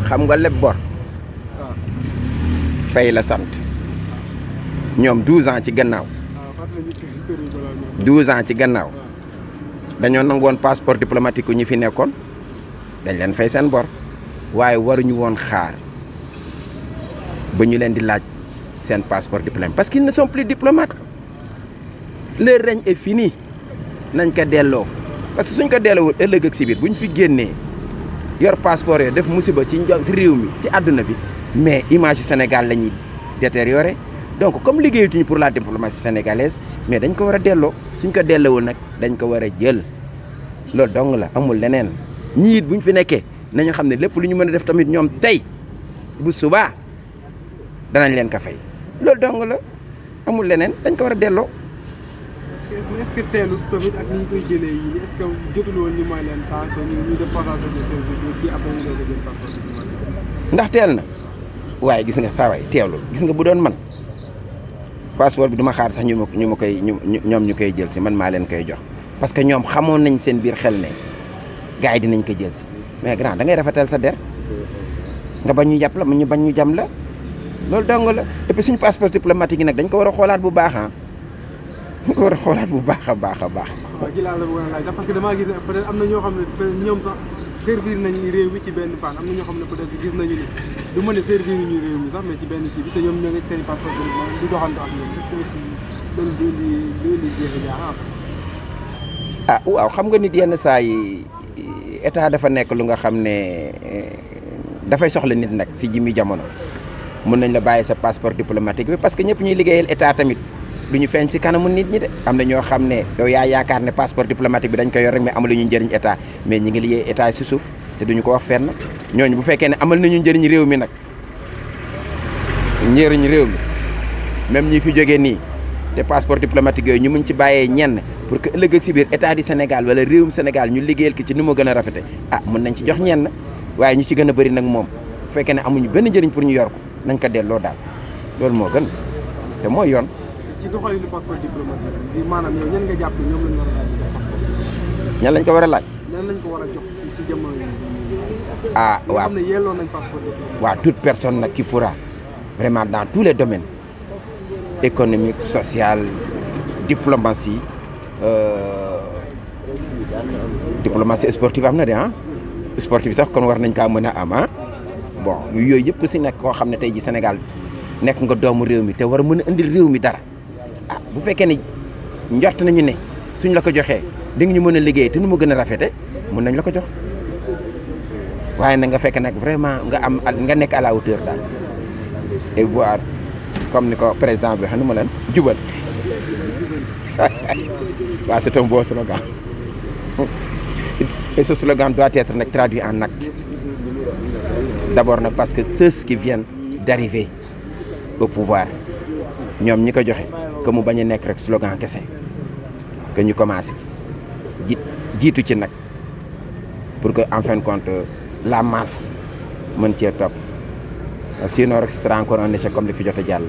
xam nga leb bor fay la sant ñoom 12 ans ci gannaaw 12 ans ci gannaaw dañoo nangoon passeport diplomatique ñi fi nekkoon dañ leen fay seen bor waaye waruñu woon xaar ba ñu leen di laaj seen passeport diplomatique parce qu'ils ne sont plus diplomates leur règne est fini nañ ko delloo parce que suñ ko delloowul ëllëg ak si biir bu ñu fi génnee yor passeport yooyu def musiba ci réew mi ci àdduna bi mais image yu Sénégal la ñuy détériorer donc comme liggéeyatuñu pour la diplomatie sénégalaise mais dañ ko war a delloo suñ ko delloowul nag dañ ko war a jël loolu dong la amul leneen ñii it buñ fi nekkee nañu xam ne lépp lu ñu mën a def tamit ñoom tey bu subaa danañ leen ko fay loolu dong la amul leneen dañ ko war a delloo. est-ce que teelul tamit ak ni ñu koy jëlee yi est-ce que jotul woon ñu may leen temps que ñu def passation de service ñu kii après ñu doon jël passeport diplomatique. ndax teel na waaye gis nga saa waay teewlu gis nga bu doon man passeport bi duma xaar sax ñoom ñu koy jël si man maa leen koy jox parce que ñoom xamoon nañ seen biir xel ne gars yi dinañ ko jël si mais grand da ngay rafetal sa der nga bañ ñu jàpp la ñu bañ ñu jam la loolu dong la et puis suñu passeport diplomatique yi nag dañ ko war a xoolaat bu baax dañ ko war a xoolaat bu baax a baax a baax. waaw ci laa la bëggoon a laaj sax parce que damaa gis ne peut-être am na ñoo xam ne peut-être ñoom sax servir nañu réew mi ci benn pan am na ñoo xam ne peut-être gis nañu ni du mën a servir ñu réew mi sax mais ci benn kii bi te ñoom ñoo ngi seen passeport du doxantu ak ñoom est-ce que aussi loolu du indi jeexital. ah waaw xam nga nit yenn saa yi état dafa nekk lu nga xam ne dafay soxla nit nag si jimi jamono mën nañ la bàyyi sa passeport diplomatique bi parce que ñëpp ñuy liggéeyal état tamit du ñu feeñ si kanamu nit ñi de am na ñoo xam ne yow yaa yaakaar ne passeport diplomatique bi dañ ko yor rek mais amalu ñu njëriñ état mais ñi ngi liggéey état si suuf te duñu ko wax fenn ñooñu bu fekkee ne amal nañu njëriñ réew mi nag njëriñ réew mi même ñi fi jógee nii te passeport diplomatique yooyu ñu mun ci bàyyee ñenn pour que ëllëg ak si biir état du Sénégal wala réewum Sénégal ñu liggéeyal ki ci ni mu gën a rafete ah mën nañ ci jox ñenn waaye ñu ci gën a bëri nag moom bu fekkee ne amuñu benn njëriñ pour ñu yor ko nañ ko delloo daal loolu moo gën te mooy yoon. ci doxalinu passeport diplomatique bi maanaam yow ñan nga jàpp ñoom lañ war a laaj. ñan lañ ko war a laaj. ñan lañ ko war a jox ci jamono yi. ah waaw xam ne yelloo nañ passeport diplomatique. waaw toute personne nag qui pourra vraiment dans tous les domaines économique social diplomatie diplomatie sportive am na de ah sportive sax kon war nañ kaa mën a am ah bon yooyu yëpp ku si nekk koo xam ne tey ji Sénégal nekk nga doomu réew mi te war a mën a indil réew mi dara ah bu fekkee ne njort nañu ne suñ la ko joxee di nga ñu mën a liggéey te nu mu gën a rafete mën nañ la ko jox waaye nag nga fekk nag vraiment nga nekk à la hauteur daal et voir comme ni ko président bi xam nu ma leen jubal waaw c'est un beau slogan et ce slogan doit être nag traduit en acte d'abord nag parce que ceux qui viennent d'arriver au pouvoir ñoom ñi ko joxe que mu bañ a nekk rek slogan kese que ñu commencé ci jiitu ci nag pour que en fin de compte la masse mën cee topp sinon rek ce sera encore un échec comme li fi jot a jàll.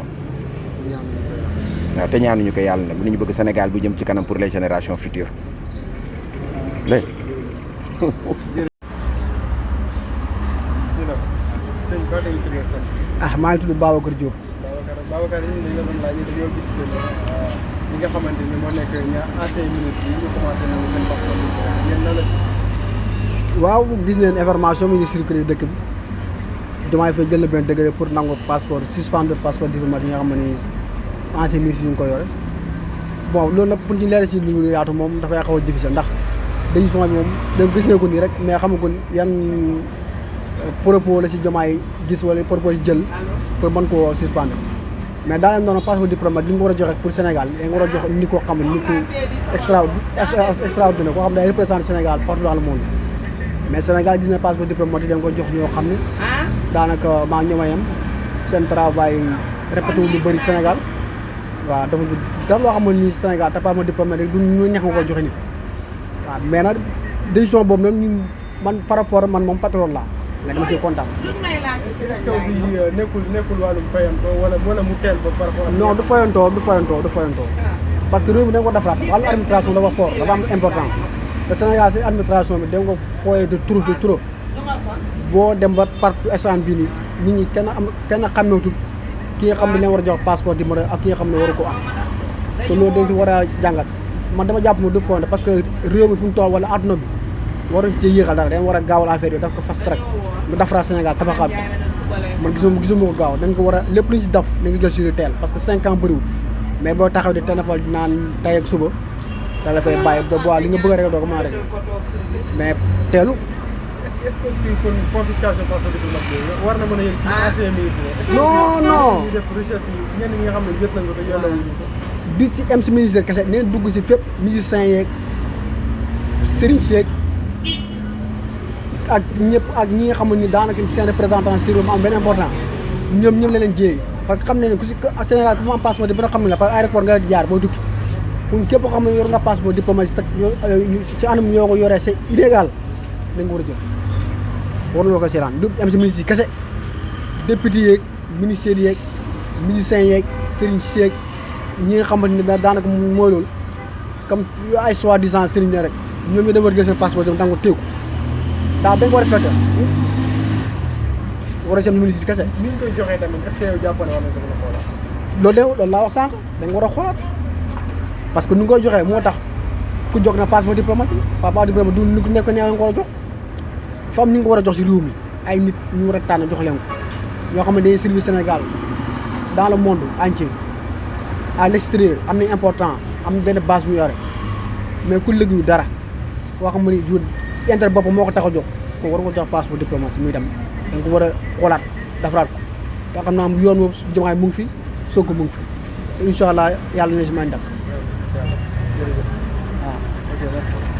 waaw te ñaanuñu ko yàlla nag lu ñu bëgg Sénégal bu jëm ci kanam pour les générations futures léegi. ah maa ngi tudd Babacar Diop. Babacar yi dañu la doon laaj dañoo gis que ñi nga xamante ni moo nekk ancien ministre yi ñu commencé nangu seen passeport yéen na la. waaw gis neen information mi ngi circulé dëkk bi Diomaye Faye jël na benn décret pour nangu passeport suspendre passeport diplomatique yi nga xam ne ancien ministre yi ñu ko yore bon loolu nag pour ñu leeral si lu yaatu moom dafay xaw a difficile ndax décision bi moom da gis ne ko nii rek mais xamu ko yan propos la si Diomaye gis wala propos jël pour mën koo suspendre mais daa leen doon passeport diplomatique li nga war a joxe pour Sénégal da nga war a jox ni ko xam ne ni ko extraordinaire koo xam ne day représenté Sénégal partout dans le monde mais Sénégal gis na passeport diplomatique da nga ko jox ñoo xam ne daanaka maa ñoom a yem seen travail répété wu lu bëri Sénégal waaw dafa dara loo xamoon ni Sénégal te passeport diplomatique du ñu neex nga ko joxe nit waaw mais nag décision boobu nag ñun man par rapport man moom patron laa mais dama siy kontaan. est-ce que aussi nekkul wàllum fayantoo wala mu teel ba par rapport non du fayantoo parce que réew mi da nga ko defaraat wàllu administration dafa fort dafa am important te Sénégal si administration bi da nga ko fooyee de trop boo dem ba partout instant bii nii nit ñi kenn xàmmeetul ki nga xam ne leen war a jox passeport diplomatique ak ki nga xam ne waru ko am te loolu dañ si war a jàngat man dama jàpp ne du fonde parce que réew mi fi mu toll wala adduna bi waruñ ci yéexal dara dañ war a gaawal affaire yi daf ko fast track lu defaraat Sénégal tabaxaat bi man gisuma ko gaaw dañ ko war a lépp lu ñu si def dañ ko jël si lu teel parce que 5 ans bëriwul mais boo taxaw di téléphone naan tey ak suba da la fay bàyyi ba bois li nga bëgg a rek doo ko mën a rek mais teelu est-ce que kon confiscation passeport diplomatique war na mën a yem ci ancien ministre non ñu def recherche yi ñenn ñi nga xam ne jot nañ ko te yelloo wuñu ko du si am si ministère kese neen dugg si fépp musiciens yeeg sëriñ yeeg ak ñëpp ak ñi nga xam ne daanaka seen représentant si réew mi am benn important ñoom la leen jiyee parce que xam ne ne ku si Sénégal ku fa am passeport di ba xam ne la parce que aéroport nga jaar booy tukki kon képp xam ne yor nga passeport diplomatique si anam yoo ko yoree c'est illégal dañ ko war a jël waruloo ko seetaan du am si ministre yi kese député yeeg ministère yeeg musiciens yeeg sëriñ yeeg ñi nga xamante ne daanaka mooy loolu comme ay soi-disant sëriñ ne rek ñoom ñu dem war a jël seen passeport dem danga ko téeku daa dañ ko war a respecté war a seen ministre kese ni ñu koy joxee tamit est-ce que yow jàpp ne war nañ ko mën a xoolaat loolu laa wax sànq dañ war a xoolaat parce que nu nga koy joxee moo tax ku jóg na passeport diplomatique passeport diplomatique du ni ku nekk nee nga ko war a jox fa am ñu ngi ko war a jox si réew mi ay nit ñu war a tànn jox leen ko ñoo xam ne dañuy servir Sénégal dans le monde entier à l'extérieur am nañ important am benn base bu yore mais ku liggéeyu dara koo xam ne ni intérêt boppam moo ko tax a jox ko war nga jox passeport diplomatique muy dem da nga ko war a xoolaat defaraat ko te xam naa yoon moom Diomaye mu ngi fi Sonko mu ngi fi te incha allah yàlla na si may ndam jërëjëf waaw ok merci